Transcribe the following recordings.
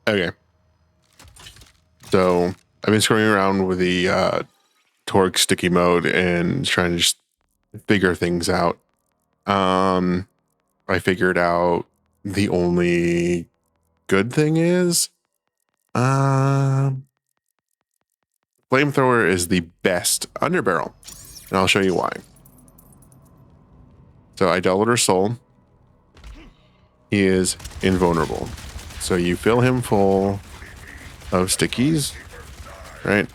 Okay. So I've been screwing around with the Torgue sticky mode and trying to just figure things out. I figured out the only good thing is Flamethrower is the best Underbarrel. And I'll show you why. So I dealt with her soul. He is invulnerable. So you fill him full of stickies, right?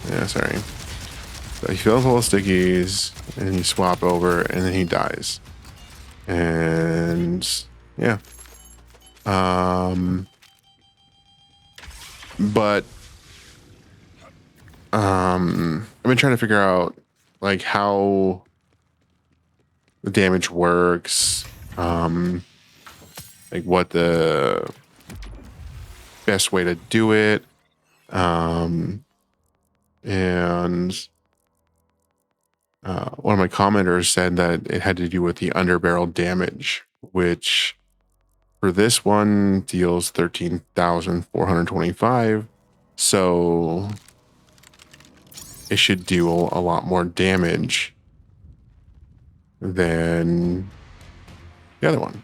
Yeah, sorry. So you fill him full of stickies and you swap over and then he dies. And yeah. But I've been trying to figure out like how the damage works, like what the best way to do it, and one of my commenters said that it had to do with the underbarrel damage, which for this one deals 13,425. So it should do a lot more damage than the other one.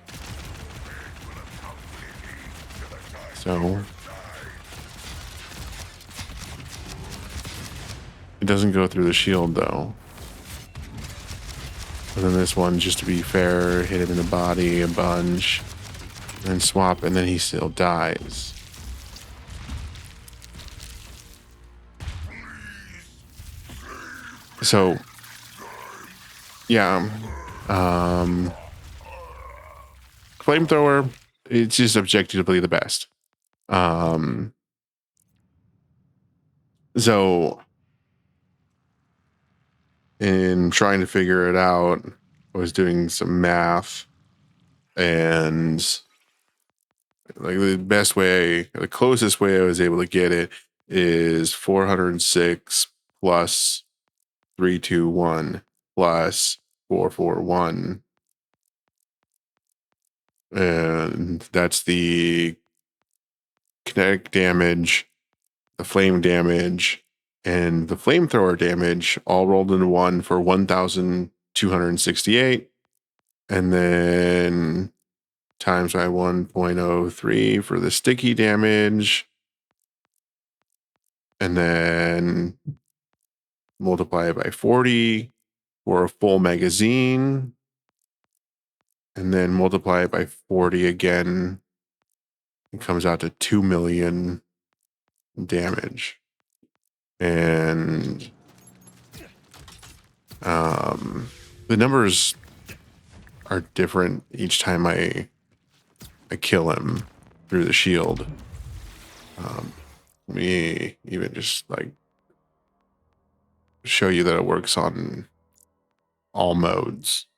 So it doesn't go through the shield though. And then this one, just to be fair, hit him in the body a bunch, and then swap, and then he still dies. So, yeah, Flamethrower, it's just objectively the best. So, in trying to figure it out, I was doing some math, and like the closest way I was able to get it is 406 plus 321 plus 441, and that's the kinetic damage, the flame damage, and the flamethrower damage all rolled into one for 1,268, and then times by 1.03 for the sticky damage, and then multiply it by 40 for a full magazine, and then multiply it by 40 again. It comes out to 2 million damage. And the numbers are different each time I kill him through the shield. Let me even just like show you that it works on all modes.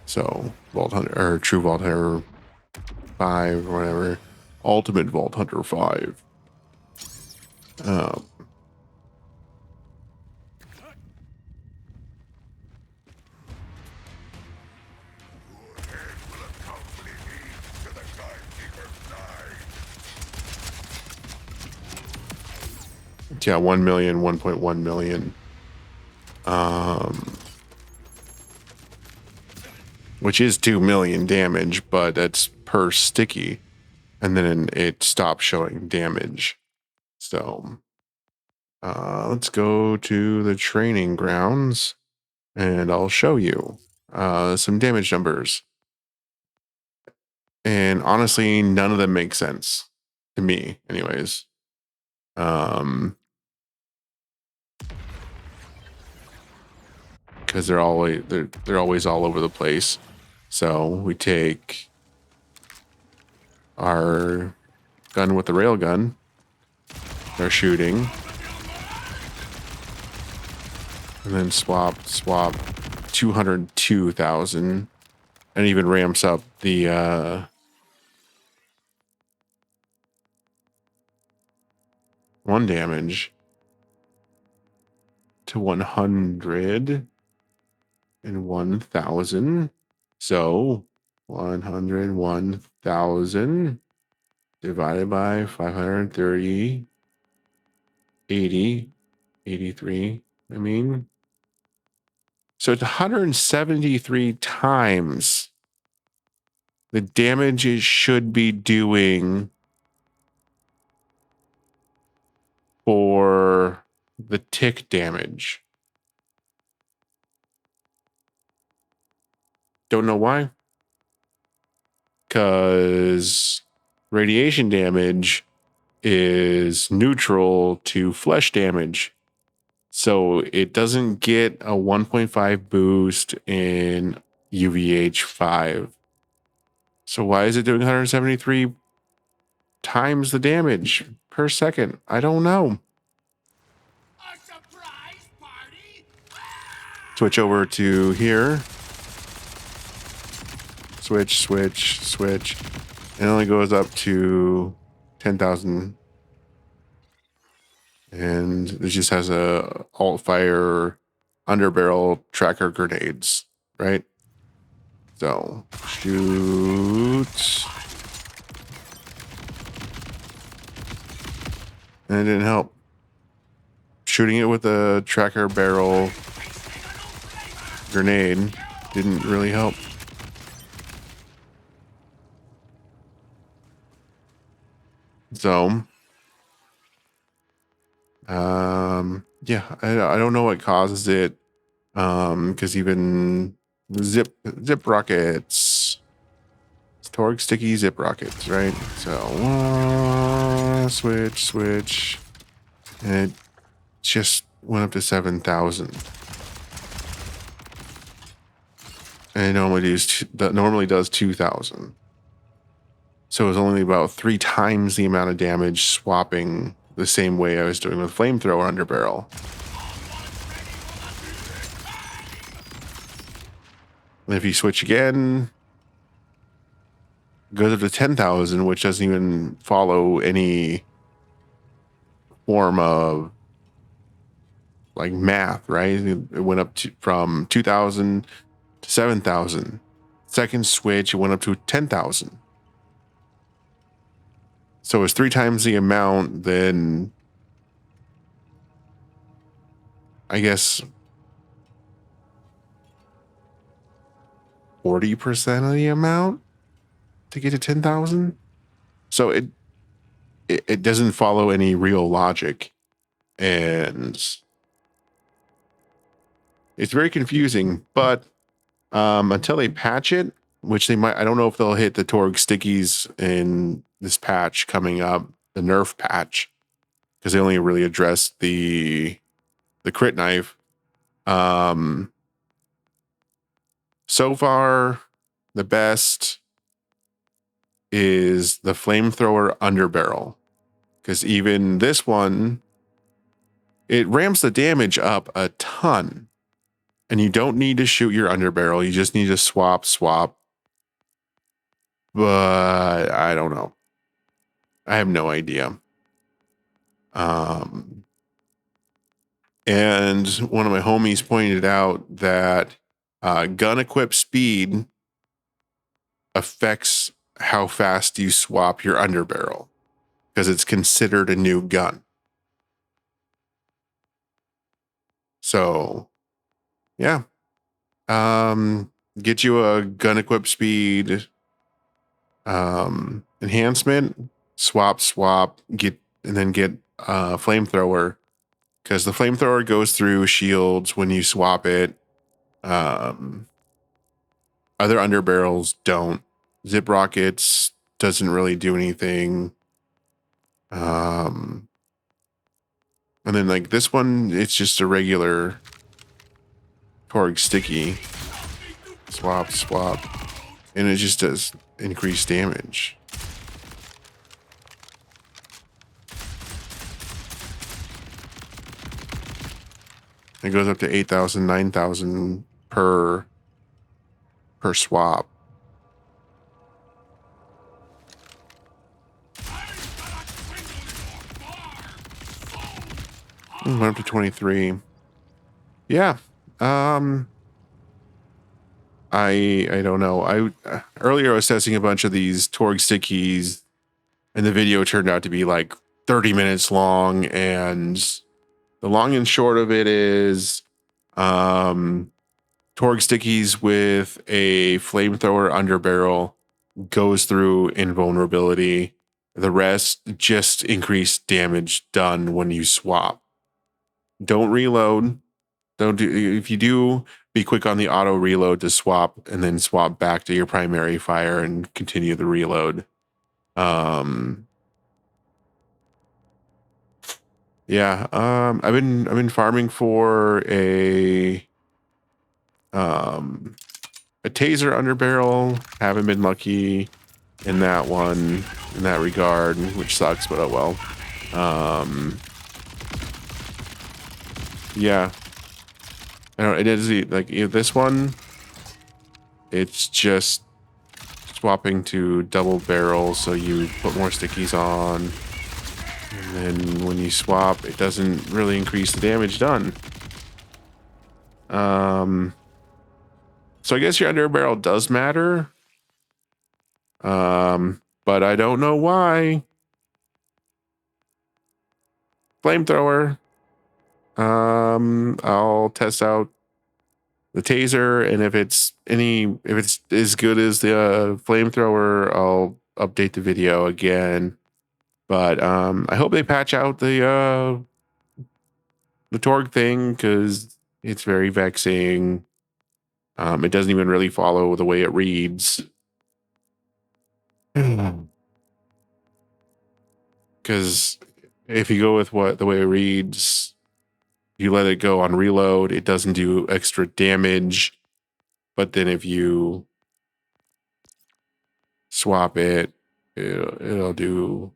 So Vault Hunter or True Vault Hunter 5 or whatever, Ultimate Vault Hunter 5. Yeah, 1 million, 1.1 million. Which is 2 million damage, but that's per sticky. And then it stops showing damage. So let's go to the training grounds and I'll show you some damage numbers. And honestly, none of them make sense to me, anyways. Because they're always all over the place. So we take our gun with the railgun, they're shooting, and then swap 202,000, and even ramps up the one damage to 100 and 1,000. So 101,000 divided by 530, 80, 83. I mean, so it's 173 times the damage it should be doing for the tick damage. Don't know why. Because radiation damage is neutral to flesh damage. So it doesn't get a 1.5 boost in UVH5. So why is it doing 173 times the damage per second? I don't know. A surprise party? Switch over to here. Switch. And it only goes up to 10,000. And it just has a alt fire underbarrel tracker grenades, right? So shoot. And it didn't help. Shooting it with a tracker barrel grenade didn't really help. So, yeah, I don't know what causes it. Because even zip rockets, it's Torgue sticky zip rockets, right? So switch, and it just went up to 7,000. And it normally does 2,000. So it was only about 3 times the amount of damage swapping the same way I was doing with Flamethrower Underbarrel. And if you switch again, it goes up to 10,000, which doesn't even follow any form of like math, right? It went up from 2,000 to 7,000. Second switch, it went up to 10,000. So it's 3 times the amount than, I guess, 40% of the amount to get to 10,000. So it doesn't follow any real logic, and it's very confusing. But until they patch it, which they might, I don't know if they'll hit the Torgue stickies in this patch coming up, the nerf patch, because they only really addressed the crit knife. So far, the best is the Flamethrower Underbarrel, because even this one, it ramps the damage up a ton, and you don't need to shoot your underbarrel. You just need to swap. But I don't know. I have no idea. And one of my homies pointed out that gun equip speed affects how fast you swap your underbarrel, because it's considered a new gun. So, yeah. Get you a gun equip speed enhancement, swap, get flamethrower, because the flamethrower goes through shields when you swap it. Other underbarrels don't. Zip rockets doesn't really do anything. And then like this one, it's just a regular Torgue sticky. Swap, and it just does increased damage. It goes up to 8,000, 9,000 per swap. Went up to 23. Yeah. I don't know. Earlier I was testing a bunch of these Torgue stickies, and the video turned out to be like 30 minutes long. And the long and short of it is, Torgue stickies with a flamethrower underbarrel goes through invulnerability. The rest just increase damage done when you swap. Don't reload. Don't do, if you do, be quick on the auto reload to swap and then swap back to your primary fire and continue the reload. Yeah, I've been farming for a taser underbarrel. Haven't been lucky in that one in that regard, which sucks, but oh well. Yeah, I don't. It is like this one. It's just swapping to double barrel, so you put more stickies on, and then when you swap, it doesn't really increase the damage done. So I guess your underbarrel does matter. But I don't know why. Flamethrower. I'll test out the taser, and if it's as good as the flamethrower, I'll update the video again. But I hope they patch out the Torgue thing, because it's very vexing. It doesn't even really follow the way it reads. Because if you go with the way it reads, you let it go on reload, it doesn't do extra damage. But then if you swap it'll do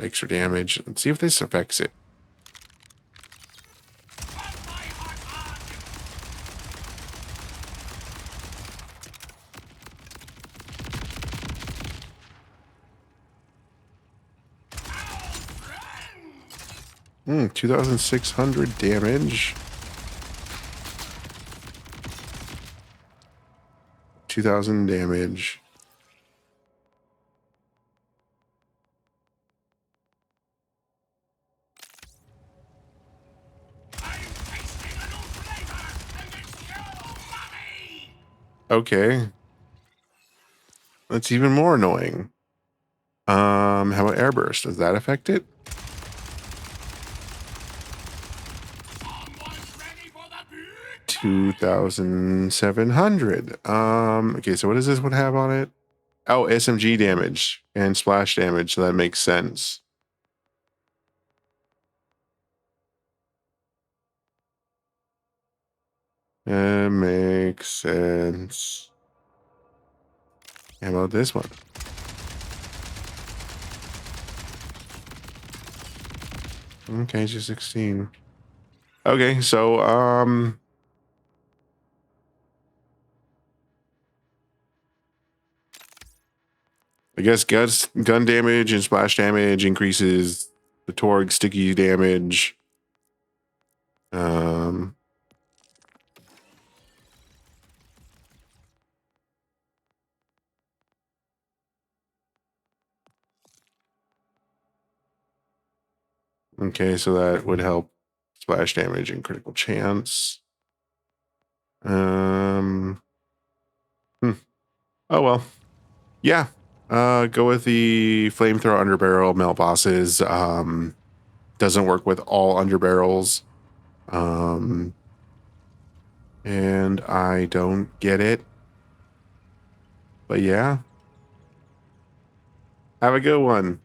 extra damage. Let's see if this affects it. 2,600 damage. 2,000 damage. Okay. That's even more annoying. How about airburst? Does that affect it? Ready for the big 2,700. Okay, so what does this one have on it? Oh, SMG damage and splash damage, so that makes sense. That makes sense. How about this one? Okay, just 16. Okay, so I guess gun damage and splash damage increases the Torgue sticky damage. Okay, so that would help splash damage and critical chance. Oh well. Yeah. Go with the flamethrower underbarrel melt bosses. Doesn't work with all underbarrels. And I don't get it. But yeah. Have a good one.